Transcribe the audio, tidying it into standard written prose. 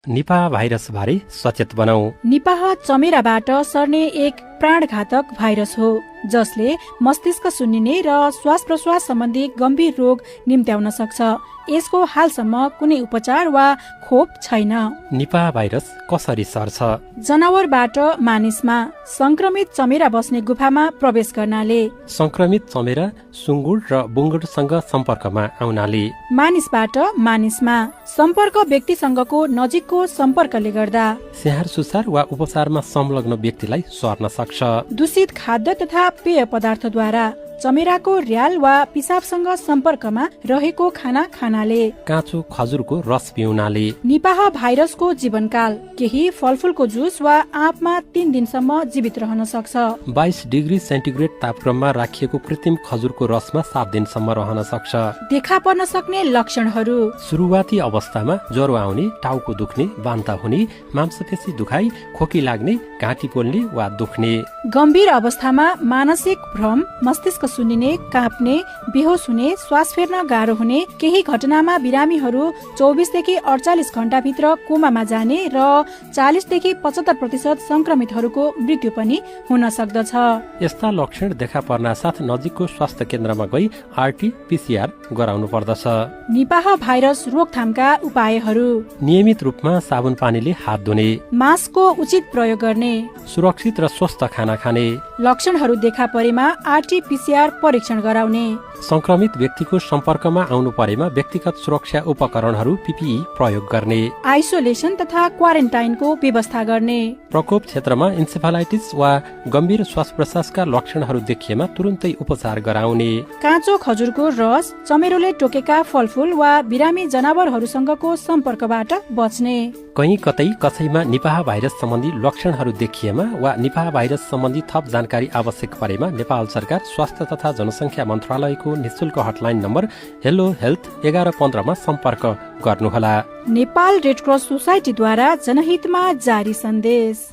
Nipah virus बारे सचेत बनाऊ। निपाह चमेराबाट सर्ने एक प्राणघातक भाइरस हो जसले मस्तिष्क सुन्निने र श्वास प्रश्वास सम्बन्धी गम्भीर रोग निम्त्याउन सक्छ। यसको हालसम्म कुनै उपचार वा खोप छैन। निपाह भाइरस कसरी सर्छ? जनावरबाट मानिसमा संक्रमित चमेरा बस्ने गुफामा प्रवेश गर्नाले, संक्रमित चमेरा सुँगुर र बुङ्गुरसँग सम्पर्कमा आउनाले, मानिसबाट मानिसमा सम्पर्क व्यक्तिसँगको नजिकको सम्पर्कले गर्दा, स्याहार सुसार वा उपचारमा संलग्न व्यक्तिलाई सर्न सक्छ। दूषित खाद्य तथा पेय पदार्थद्वारा, चमेराको र्याल वा पिसाबसँग सम्पर्कमा रहेको खाना खानाले, काँचो खजुरको रस पिउनाले। निपाह भाइरसको जीवनकाल केही फलफुलको जुस वा आँपमा 3 दिनसम्म जीवित रहन सक्छ। 22 डिग्री सेन्टिग्रेड तापक्रममा राखिएको कृत्रिम खजुरको रसमा 7 दिनसम्म रहन सक्छ। देखा पर्न सक्ने लक्षणहरू: सुरुवाती अवस्थामा ज्वरो आउने, टाउको दुख्ने, बान्ता हुने, मांसपेशी दुखाइ, खोकी लाग्ने, घाँटी पोल्ने वा दुख्ने। गम्भीर अवस्थामा मानसिक भ्रम, मस्तिष्क सुन्निने, काँप्ने, बेहोस हुने, श्वास फेर्न गाह्रो हुने, केही घटनामा बिरामीहरू 24 देखि 48 घण्टा भित्र कोमामा जाने र 40 देखि 75% संक्रमितहरूको मृत्यु पनि हुन सक्दछ। यस्ता लक्षण देखा पर्ना साथ नजिकको स्वास्थ्य केन्द्रमा गई RT-PCR गराउनु पर्दछ। निपाह भाइरस रोकथामका उपायहरू: नियमित रूपमा साबुन पानीले हात धुने, मास्कको उचित प्रयोग गर्ने, सुरक्षित र स्वस्थ खाना खाने, लक्षणहरू देखा परेमा RT-PCR परीक्षण गराउने, संक्रमित व्यक्तिको सम्पर्कमा आउनु परेमा व्यक्तिगत सुरक्षा उपकरणहरू PPE प्रयोग गर्ने, आइसोलेसन तथा क्वारेन्टाइनको व्यवस्था गर्ने, प्रकोप क्षेत्रमा इन्सेफालाइटिस वा गम्भीर श्वास प्रश्वासका लक्षणहरू देखिएमा तुरुन्तै उपचार गराउने, काँचो खजुरको रस, चमेरोले टोकेका फलफुल वा बिरामी जनावरहरूसँगको सम्पर्कबाट बच्ने। कहीँ कतै कसैमा निपाह भाइरस सम्बन्धी लक्षणहरू देखिएमा वा निपाह भाइरस सम्बन्धी थप जानकारी आवश्यक परेमा नेपाल सरकार स्वास्थ्य तथा जनसङ्ख्या मन्त्रालयको निशुल्क हटलाइन नम्बर हेलो हेल्थ 1115 मा सम्पर्क गर्नुहोला। नेपाल रेड क्रस सोसाइटीद्वारा जनहितमा जारी सन्देश।